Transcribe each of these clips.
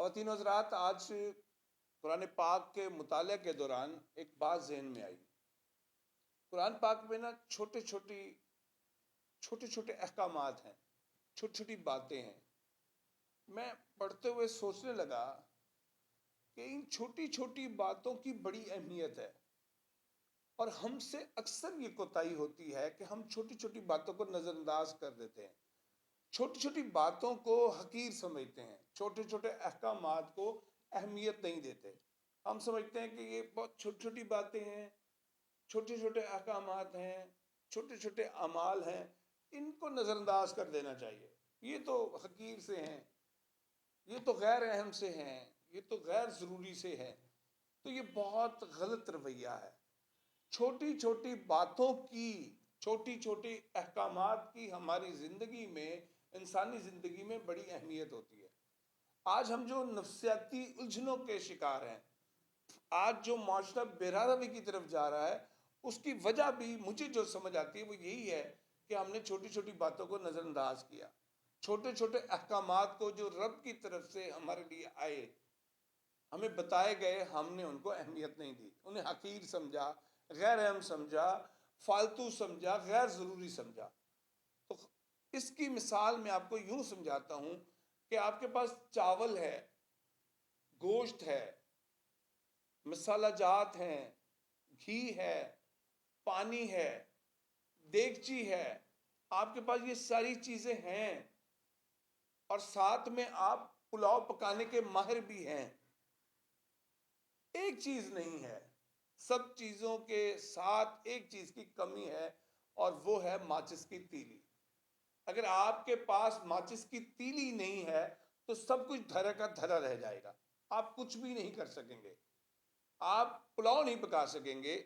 خواتین و حضرات، آج قرآن پاک کے مطالعہ کے دوران ایک بات ذہن میں آئی۔ قرآن پاک میں چھوٹے چھوٹے احکامات ہیں، چھوٹی چھوٹی باتیں ہیں۔ میں پڑھتے ہوئے سوچنے لگا کہ ان چھوٹی چھوٹی باتوں کی بڑی اہمیت ہے، اور ہم سے اکثر یہ کوتاہی ہوتی ہے کہ ہم چھوٹی چھوٹی باتوں کو نظر انداز کر دیتے ہیں، چھوٹی چھوٹی باتوں کو حقیر سمجھتے ہیں، چھوٹے چھوٹے احکامات کو اہمیت نہیں دیتے۔ ہم سمجھتے ہیں کہ یہ بہت چھوٹی چھوٹی باتیں ہیں، چھوٹے چھوٹے احکامات ہیں، چھوٹے چھوٹے اعمال ہیں، ان کو نظر انداز کر دینا چاہیے۔ یہ تو حقیر سے ہیں، یہ تو غیر اہم سے ہیں، یہ تو غیر ضروری سے ہیں۔ تو یہ بہت غلط رویہ ہے۔ چھوٹی چھوٹی باتوں کی، چھوٹی چھوٹی احکامات کی ہماری زندگی میں، انسانی زندگی میں بڑی اہمیت ہوتی ہے۔ آج ہم جو نفسیاتی الجھنوں کے شکار ہیں، آج جو معاشرہ بے روی کی طرف جا رہا ہے، اس کی وجہ بھی مجھے جو سمجھ آتی ہے وہ یہی ہے کہ ہم نے چھوٹی چھوٹی باتوں کو نظر انداز کیا، چھوٹے چھوٹے احکامات کو جو رب کی طرف سے ہمارے لیے آئے، ہمیں بتائے گئے، ہم نے ان کو اہمیت نہیں دی، انہیں حقیر سمجھا، غیر اہم سمجھا، فالتو سمجھا، غیر ضروری سمجھا۔ تو اس کی مثال میں آپ کو یوں سمجھاتا ہوں کہ آپ کے پاس چاول ہے، گوشت ہے، مسالہ جات ہیں، گھی ہے، پانی ہے، دیگچی ہے، آپ کے پاس یہ ساری چیزیں ہیں، اور ساتھ میں آپ پلاؤ پکانے کے ماہر بھی ہیں۔ ایک چیز نہیں ہے، سب چیزوں کے ساتھ ایک چیز کی کمی ہے، اور وہ ہے ماچس کی تیلی۔ اگر آپ کے پاس ماچس کی تیلی نہیں ہے تو سب کچھ دھرا کا دھرا رہ جائے گا، آپ کچھ بھی نہیں کر سکیں گے، آپ پلاؤ نہیں پکا سکیں گے۔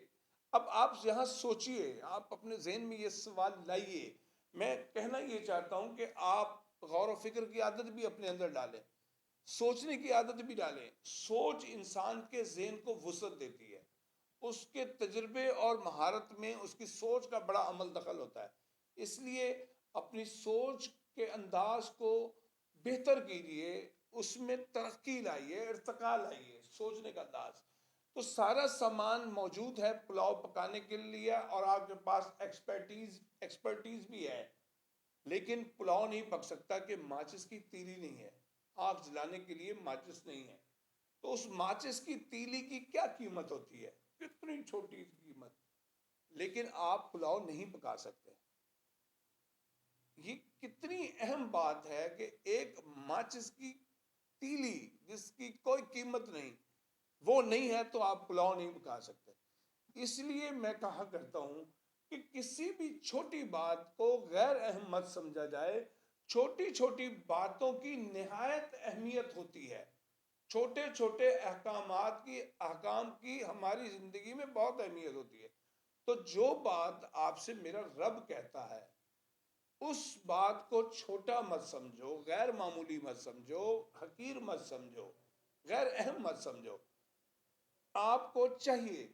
اب آپ یہاں سوچئے، آپ اپنے ذہن میں یہ سوال لائیے۔ میں کہنا یہ چاہتا ہوں کہ آپ غور و فکر کی عادت بھی اپنے اندر ڈالیں، سوچنے کی عادت بھی ڈالیں۔ سوچ انسان کے ذہن کو وسعت دیتی ہے، اس کے تجربے اور مہارت میں اس کی سوچ کا بڑا عمل دخل ہوتا ہے۔ اس لیے اپنی سوچ کے انداز کو بہتر کیجیے، اس میں ترقی لائیے، ارتقاء لائیے، سوچنے کا انداز۔ تو سارا سامان موجود ہے پلاؤ پکانے کے لیے، اور آپ کے پاس ایکسپرٹیز بھی ہے، لیکن پلاؤ نہیں پک سکتا کہ ماچس کی تیلی نہیں ہے، آگ جلانے کے لیے ماچس نہیں ہے۔ تو اس ماچس کی تیلی کی کیا قیمت ہوتی ہے؟ کتنی چھوٹی قیمت، لیکن آپ پلاؤ نہیں پکا سکتے۔ یہ کتنی اہم بات ہے کہ ایک ماچس کی تیلی جس کی کوئی قیمت نہیں، وہ نہیں ہے تو آپ پلاؤ نہیں پکا سکتے۔ اس لیے میں کہا کرتا ہوں کہ کسی بھی چھوٹی بات کو غیر اہم مت سمجھا جائے۔ چھوٹی چھوٹی باتوں کی نہایت اہمیت ہوتی ہے، چھوٹے چھوٹے احکام کی ہماری زندگی میں بہت اہمیت ہوتی ہے۔ تو جو بات آپ سے میرا رب کہتا ہے، اس بات کو چھوٹا مت سمجھو، غیر معمولی مت سمجھو، حقیر مت سمجھو، غیر اہم مت سمجھو۔ آپ کو چاہیے،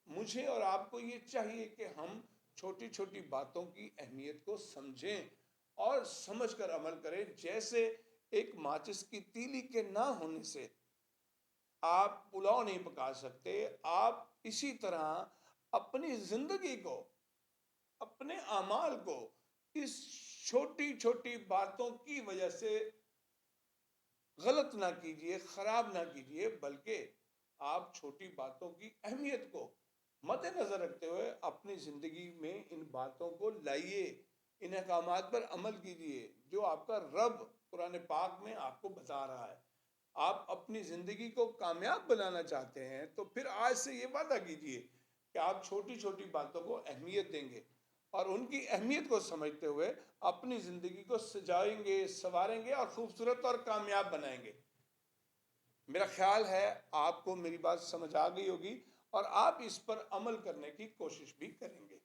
مجھے اور آپ کو یہ چاہیے کہ ہم چھوٹی چھوٹی باتوں کی اہمیت کو سمجھیں اور سمجھ کر عمل کریں۔ جیسے ایک ماچس کی تیلی کے نہ ہونے سے آپ پلاؤ نہیں پکا سکتے، آپ اسی طرح اپنی زندگی کو، اپنے اعمال کو اس چھوٹی چھوٹی باتوں کی وجہ سے غلط نہ کیجیے، خراب نہ کیجیے، بلکہ آپ چھوٹی باتوں کی اہمیت کو مد نظر رکھتے ہوئے اپنی زندگی میں ان باتوں کو لائیے، ان احکامات پر عمل کیجیے جو آپ کا رب قرآن پاک میں آپ کو بتا رہا ہے۔ آپ اپنی زندگی کو کامیاب بنانا چاہتے ہیں تو پھر آج سے یہ وعدہ کیجیے کہ آپ چھوٹی چھوٹی باتوں کو اہمیت دیں گے، اور ان کی اہمیت کو سمجھتے ہوئے اپنی زندگی کو سجائیں گے، سنواریں گے، اور خوبصورت اور کامیاب بنائیں گے۔ میرا خیال ہے آپ کو میری بات سمجھ آ گئی ہوگی، اور آپ اس پر عمل کرنے کی کوشش بھی کریں گے۔